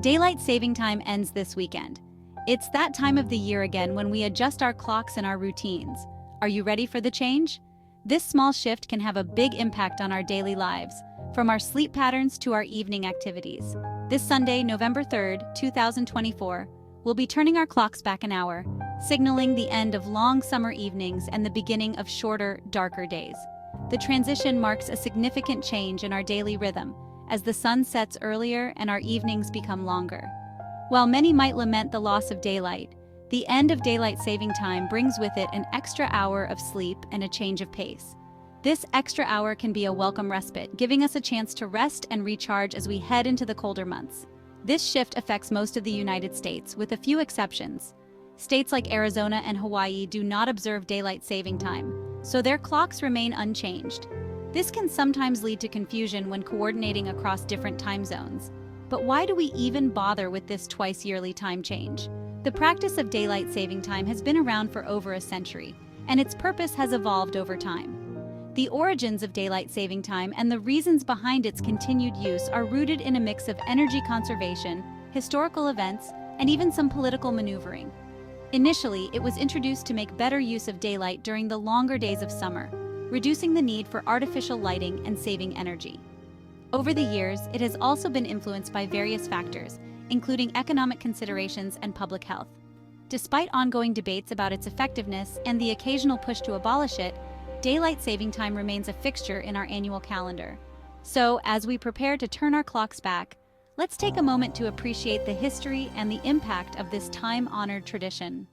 Daylight saving time ends this weekend. It's that time of the year again when we adjust our clocks and our routines. Are you ready for the change? This small shift can have a big impact on our daily lives, from our sleep patterns to our evening activities. This Sunday, November 3rd, 2024, we'll be turning our clocks back an hour, signaling the end of long summer evenings and the beginning of shorter, darker days. The transition marks a significant change in our daily rhythm, as the sun sets earlier and our evenings become longer. While many might lament the loss of daylight, the end of daylight saving time brings with it an extra hour of sleep and a change of pace. This extra hour can be a welcome respite, giving us a chance to rest and recharge as we head into the colder months. This shift affects most of the United States, with a few exceptions. States like Arizona and Hawaii do not observe daylight saving time, so their clocks remain unchanged. This can sometimes lead to confusion when coordinating across different time zones. But why do we even bother with this twice-yearly time change? The practice of daylight saving time has been around for over a century, and its purpose has evolved over time. The origins of daylight saving time and the reasons behind its continued use are rooted in a mix of energy conservation, historical events, and even some political maneuvering. Initially, it was introduced to make better use of daylight during the longer days of summer, reducing the need for artificial lighting and saving energy. Over the years, it has also been influenced by various factors, including economic considerations and public health. Despite ongoing debates about its effectiveness and the occasional push to abolish it, daylight saving time remains a fixture in our annual calendar. So, as we prepare to turn our clocks back, let's take a moment to appreciate the history and the impact of this time-honored tradition.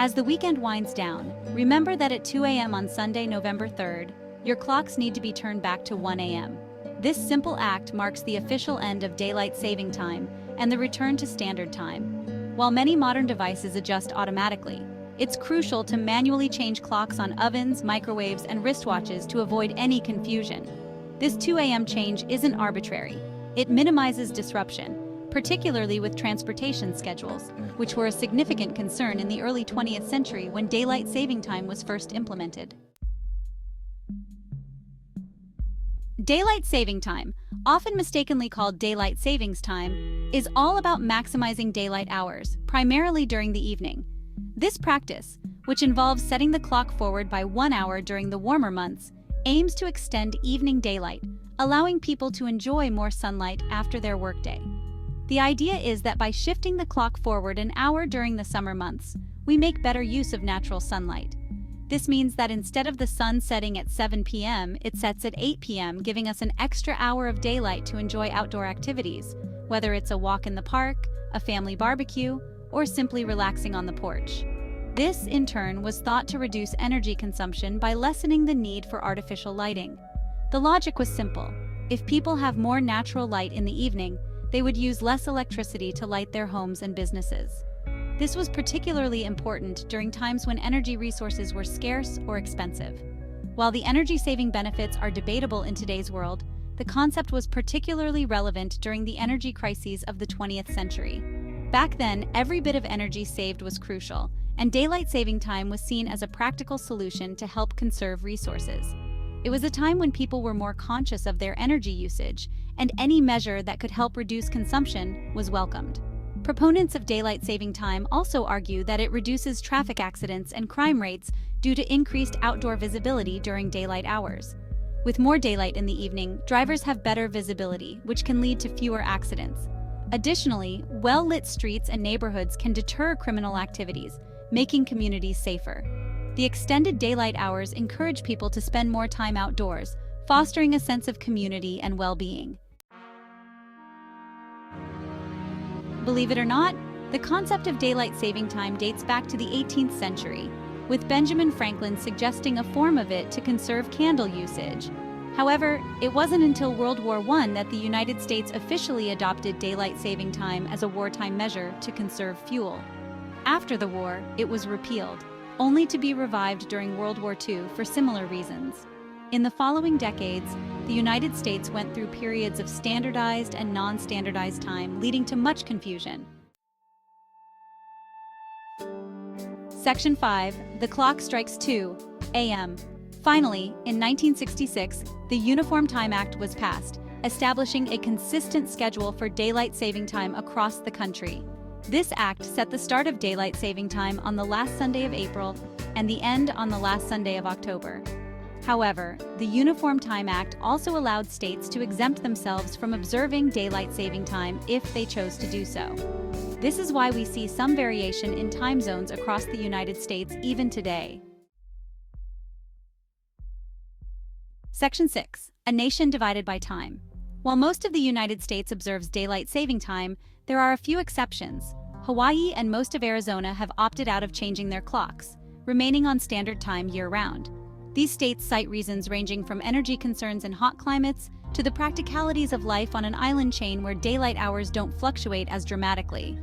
As the weekend winds down, remember that at 2 a.m. on Sunday, November 3rd, your clocks need to be turned back to 1 a.m. This simple act marks the official end of daylight saving time and the return to standard time. While many modern devices adjust automatically, it's crucial to manually change clocks on ovens, microwaves, and wristwatches to avoid any confusion. This 2 a.m. change isn't arbitrary. It minimizes disruption, particularly with transportation schedules, which were a significant concern in the early 20th century when daylight saving time was first implemented. Daylight saving time, often mistakenly called daylight savings time, is all about maximizing daylight hours, primarily during the evening. This practice, which involves setting the clock forward by 1 hour during the warmer months, aims to extend evening daylight, allowing people to enjoy more sunlight after their workday. The idea is that by shifting the clock forward an hour during the summer months, we make better use of natural sunlight. This means that instead of the sun setting at 7 p.m., it sets at 8 p.m., giving us an extra hour of daylight to enjoy outdoor activities, whether it's a walk in the park, a family barbecue, or simply relaxing on the porch. This, in turn, was thought to reduce energy consumption by lessening the need for artificial lighting. The logic was simple. If people have more natural light in the evening, they would use less electricity to light their homes and businesses. This was particularly important during times when energy resources were scarce or expensive. While the energy-saving benefits are debatable in today's world, the concept was particularly relevant during the energy crises of the 20th century. Back then, every bit of energy saved was crucial, and daylight saving time was seen as a practical solution to help conserve resources. It was a time when people were more conscious of their energy usage, and any measure that could help reduce consumption was welcomed. Proponents of daylight saving time also argue that it reduces traffic accidents and crime rates due to increased outdoor visibility during daylight hours. With more daylight in the evening, drivers have better visibility, which can lead to fewer accidents. Additionally, well-lit streets and neighborhoods can deter criminal activities, making communities safer. The extended daylight hours encourage people to spend more time outdoors, fostering a sense of community and well-being. Believe it or not, the concept of daylight saving time dates back to the 18th century, with Benjamin Franklin suggesting a form of it to conserve candle usage. However, it wasn't until World War I that the United States officially adopted daylight saving time as a wartime measure to conserve fuel. After the war, it was repealed, only to be revived during World War II for similar reasons. In the following decades, the United States went through periods of standardized and non-standardized time, leading to much confusion. Section 5. The clock strikes 2 a.m. Finally, in 1966, the Uniform Time Act was passed, establishing a consistent schedule for daylight saving time across the country. This act set the start of daylight saving time on the last Sunday of April and the end on the last Sunday of October. However, the Uniform Time Act also allowed states to exempt themselves from observing daylight saving time if they chose to do so. This is why we see some variation in time zones across the United States even today. Section 6. A nation divided by time. While most of the United States observes daylight saving time, there are a few exceptions. Hawaii and most of Arizona have opted out of changing their clocks, remaining on standard time year-round. These states cite reasons ranging from energy concerns in hot climates to the practicalities of life on an island chain where daylight hours don't fluctuate as dramatically.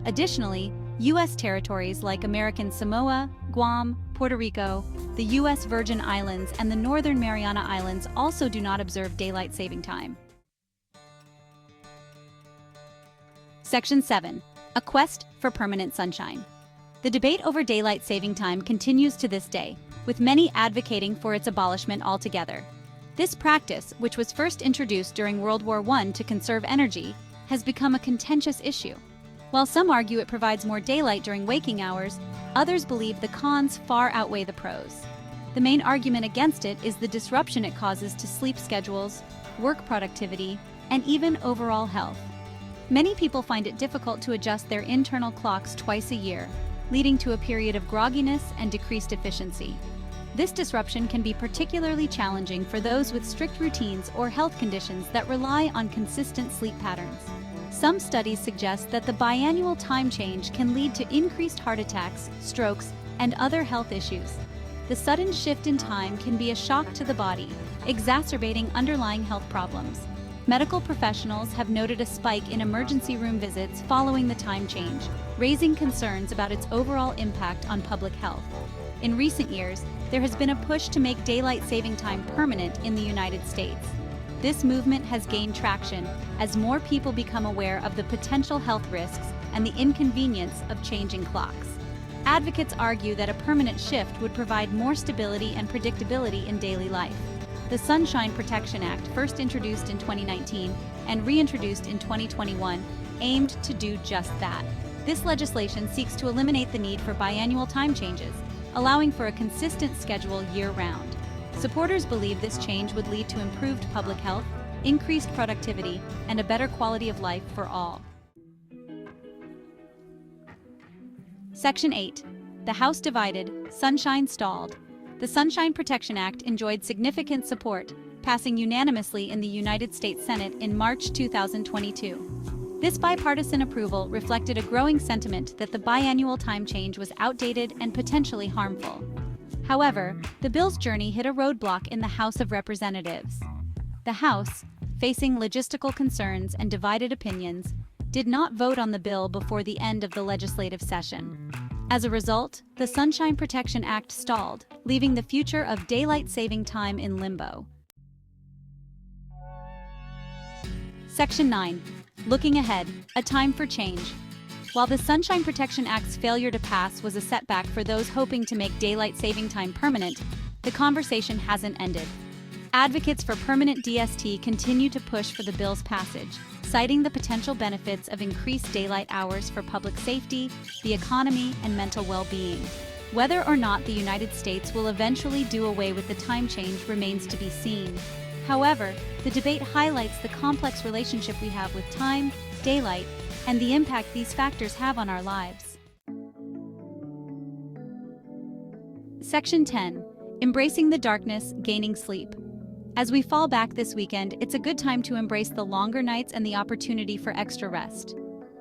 Additionally, U.S. territories like American Samoa, Guam, Puerto Rico, the U.S. Virgin Islands, and the Northern Mariana Islands also do not observe daylight saving time. Section 7. A quest for permanent sunshine. The debate over daylight saving time continues to this day, with many advocating for its abolishment altogether. This practice, which was first introduced during World War I to conserve energy, has become a contentious issue. While some argue it provides more daylight during waking hours, others believe the cons far outweigh the pros. The main argument against it is the disruption it causes to sleep schedules, work productivity, and even overall health. Many people find it difficult to adjust their internal clocks twice a year, leading to a period of grogginess and decreased efficiency. This disruption can be particularly challenging for those with strict routines or health conditions that rely on consistent sleep patterns. Some studies suggest that the biannual time change can lead to increased heart attacks, strokes, and other health issues. The sudden shift in time can be a shock to the body, exacerbating underlying health problems. Medical professionals have noted a spike in emergency room visits following the time change, raising concerns about its overall impact on public health. In recent years, there has been a push to make daylight saving time permanent in the United States. This movement has gained traction as more people become aware of the potential health risks and the inconvenience of changing clocks. Advocates argue that a permanent shift would provide more stability and predictability in daily life. The Sunshine Protection Act, first introduced in 2019 and reintroduced in 2021, aimed to do just that. This legislation seeks to eliminate the need for biannual time changes, allowing for a consistent schedule year-round. Supporters believe this change would lead to improved public health, increased productivity, and a better quality of life for all. Section 8. The House divided, sunshine stalled. The Sunshine Protection Act enjoyed significant support, passing unanimously in the United States Senate in March 2022. This bipartisan approval reflected a growing sentiment that the biannual time change was outdated and potentially harmful. However, the bill's journey hit a roadblock in the House of Representatives. The House, facing logistical concerns and divided opinions, did not vote on the bill before the end of the legislative session. As a result, the Sunshine Protection Act stalled, leaving the future of daylight saving time in limbo. Section 9. Looking ahead, a time for change. While the Sunshine Protection Act's failure to pass was a setback for those hoping to make daylight saving time permanent, the conversation hasn't ended. Advocates for permanent DST continue to push for the bill's passage, citing the potential benefits of increased daylight hours for public safety, the economy, and mental well-being. Whether or not the United States will eventually do away with the time change remains to be seen. However, the debate highlights the complex relationship we have with time, daylight, and the impact these factors have on our lives. Section 10. Embracing the darkness, gaining sleep. As we fall back this weekend, it's a good time to embrace the longer nights and the opportunity for extra rest.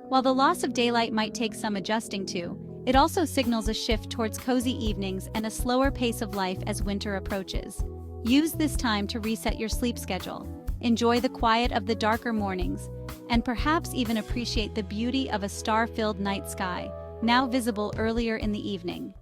While the loss of daylight might take some adjusting to, it also signals a shift towards cozy evenings and a slower pace of life as winter approaches. Use this time to reset your sleep schedule, enjoy the quiet of the darker mornings, and perhaps even appreciate the beauty of a star-filled night sky, now visible earlier in the evening.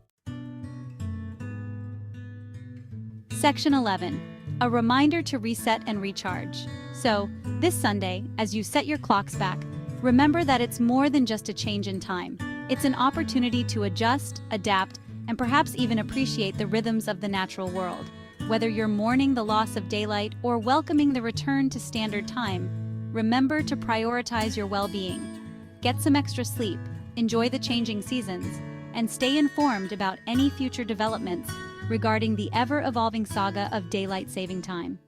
Section 11. A reminder to reset and recharge. So, this Sunday, as you set your clocks back, remember that it's more than just a change in time. It's an opportunity to adjust, adapt, and perhaps even appreciate the rhythms of the natural world. Whether you're mourning the loss of daylight or welcoming the return to standard time, remember to prioritize your well-being. Get some extra sleep, enjoy the changing seasons, and stay informed about any future developments regarding the ever-evolving saga of daylight saving time.